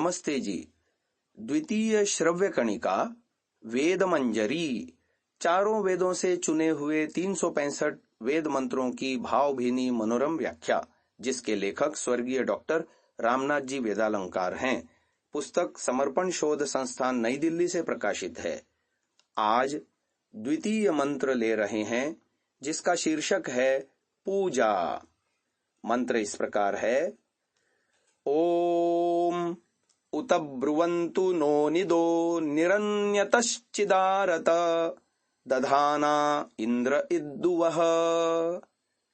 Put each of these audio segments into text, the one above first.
नमस्ते जी। द्वितीय श्रव्य कणिका वेद मंजरी, चारों वेदों से चुने हुए 365 वेद मंत्रों की भावभीनी मनोरम व्याख्या, जिसके लेखक स्वर्गीय डॉक्टर रामनाथ जी वेदालंकार हैं। पुस्तक समर्पण शोध संस्थान नई दिल्ली से प्रकाशित है। आज द्वितीय मंत्र ले रहे हैं, जिसका शीर्षक है पूजा। मंत्र इस प्रकार है: ओम उत ब्रुवन्तु नो निदो निरन्यतश्चिदारत दधाना इंद्र इद्दुवः।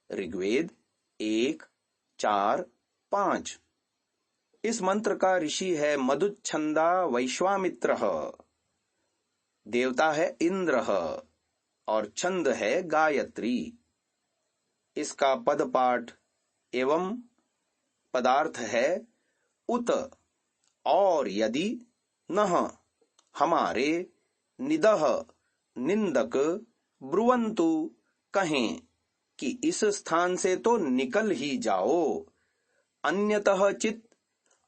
ऋग्वेद 1:4-5। इस मंत्र का ऋषि है मधुच्छंदा वैश्वामित्र। देवता है इंद्र और छंद है गायत्री। इसका पद पाठ एवं पदार्थ है उत, और यदि, नह हमारे, निदह निंदक, ब्रुवंतु कहें कि इस स्थान से तो निकल ही जाओ, अन्यतः चित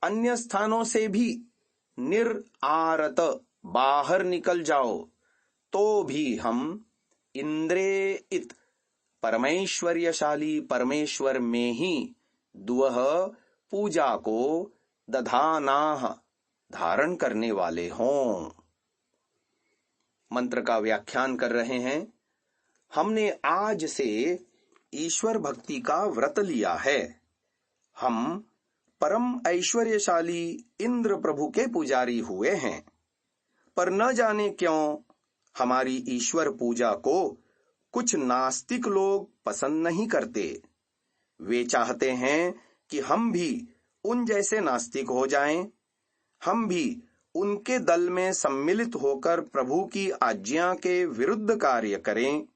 अन्य स्थानों से भी, निरआरत बाहर निकल जाओ, तो भी हम इंद्रे इत परमेश्वर्यशाली परमेश्वर में ही दुह पूजा को दधानाह धारण करने वाले हों। मंत्र का व्याख्यान कर रहे हैं। हमने आज से ईश्वर भक्ति का व्रत लिया है। हम परम ऐश्वर्यशाली इंद्र प्रभु के पुजारी हुए हैं, पर न जाने क्यों हमारी ईश्वर पूजा को कुछ नास्तिक लोग पसंद नहीं करते। वे चाहते हैं कि हम भी उन जैसे नास्तिक हो जाएं, हम भी उनके दल में सम्मिलित होकर प्रभु की आज्ञा के विरुद्ध कार्य करें,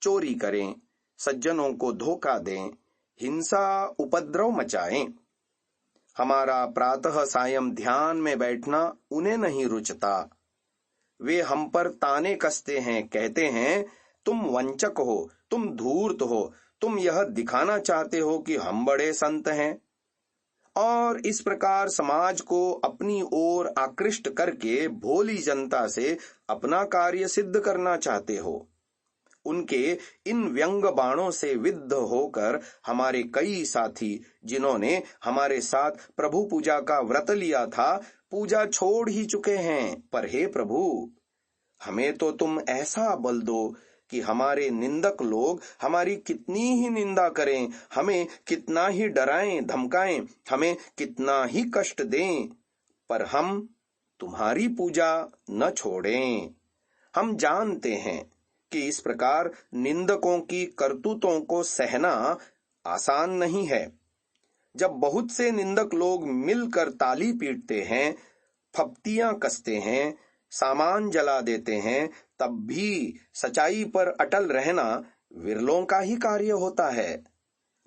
चोरी करें, सज्जनों को धोखा दें, हिंसा उपद्रव मचाएं। हमारा प्रातः सायं ध्यान में बैठना उन्हें नहीं रुचता। वे हम पर ताने कसते हैं, कहते हैं तुम वंचक हो, तुम धूर्त हो, तुम यह दिखाना चाहते हो कि हम बड़े संत हैं, और इस प्रकार समाज को अपनी ओर आकृष्ट करके भोली जनता से अपना कार्य सिद्ध करना चाहते हो। उनके इन व्यंग बाणों से विद्ध होकर हमारे कई साथी, जिन्होंने हमारे साथ प्रभु पूजा का व्रत लिया था, पूजा छोड़ ही चुके हैं। पर हे प्रभु, हमें तो तुम ऐसा बल दो कि हमारे निंदक लोग हमारी कितनी ही निंदा करें, हमें कितना ही डराएं धमकाएं, हमें कितना ही कष्ट दें, पर हम तुम्हारी पूजा न छोड़ें। हम जानते हैं कि इस प्रकार निंदकों की करतूतों को सहना आसान नहीं है। जब बहुत से निंदक लोग मिलकर ताली पीटते हैं, फप्तियां कसते हैं, सामान जला देते हैं, तब भी सच्चाई पर अटल रहना विरलों का ही कार्य होता है।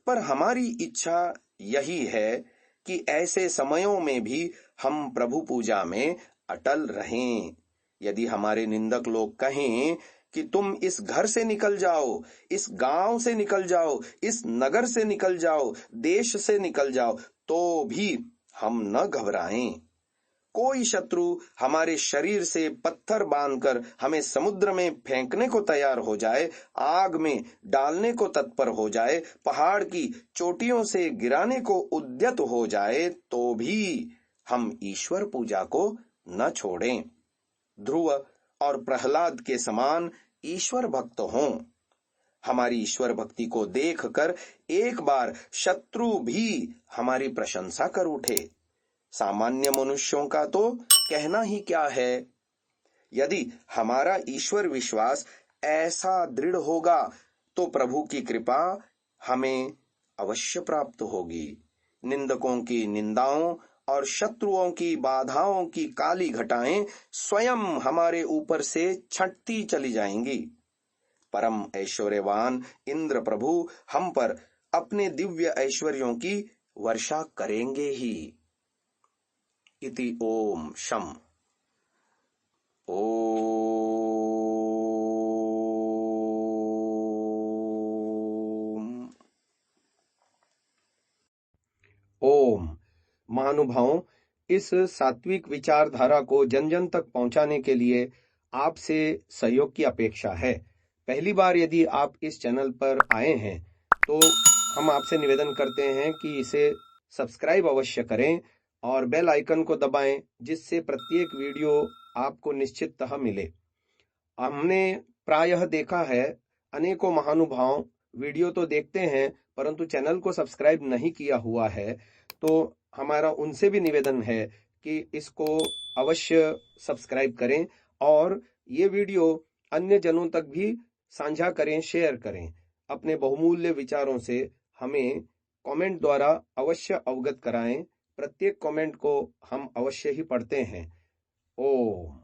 पर हमारी इच्छा यही है कि ऐसे समयों में भी हम प्रभु पूजा में अटल रहें। यदि हमारे निंदक लोग कहें कि तुम इस घर से निकल जाओ, इस गांव से निकल जाओ, इस नगर से निकल जाओ, देश से निकल जाओ, तो भी हम न घबराएं। कोई शत्रु हमारे शरीर से पत्थर बांधकर हमें समुद्र में फेंकने को तैयार हो जाए, आग में डालने को तत्पर हो जाए, पहाड़ की चोटियों से गिराने को उद्यत हो जाए, तो भी हम ईश्वर पूजा को न छोड़ें। ध्रुव और प्रहलाद के समान ईश्वर भक्त हों। हमारी ईश्वर भक्ति को देखकर एक बार शत्रु भी हमारी प्रशंसा कर उठे। सामान्य मनुष्यों का तो कहना ही क्या है। यदि हमारा ईश्वर विश्वास ऐसा दृढ़ होगा, तो प्रभु की कृपा हमें अवश्य प्राप्त होगी। निंदकों की निंदाओं और शत्रुओं की बाधाओं की काली घटाएं स्वयं हमारे ऊपर से छंटती चली जाएंगी। परम ऐश्वर्यवान इंद्र प्रभु हम पर अपने दिव्य ऐश्वर्यों की वर्षा करेंगे ही। इति ओम शम। ओम महानुभावों, इस सात्विक विचारधारा को जन जन तक पहुंचाने के लिए आपसे सहयोग की अपेक्षा है। पहली बार यदि आप इस चैनल पर आए हैं तो हम आपसे निवेदन करते हैं कि इसे सब्सक्राइब अवश्य करें और बेल आइकन को दबाएं, जिससे प्रत्येक वीडियो आपको निश्चिततः मिले। हमने प्रायः देखा है अनेकों महानुभाव वीडियो तो देखते हैं परंतु चैनल को सब्सक्राइब नहीं किया हुआ है, तो हमारा उनसे भी निवेदन है कि इसको अवश्य सब्सक्राइब करें और ये वीडियो अन्य जनों तक भी साझा करें, शेयर करें। अपने बहुमूल्य विचारों से हमें कमेंट द्वारा अवश्य अवगत कराएं। प्रत्येक कमेंट को हम अवश्य ही पढ़ते हैं। ओम।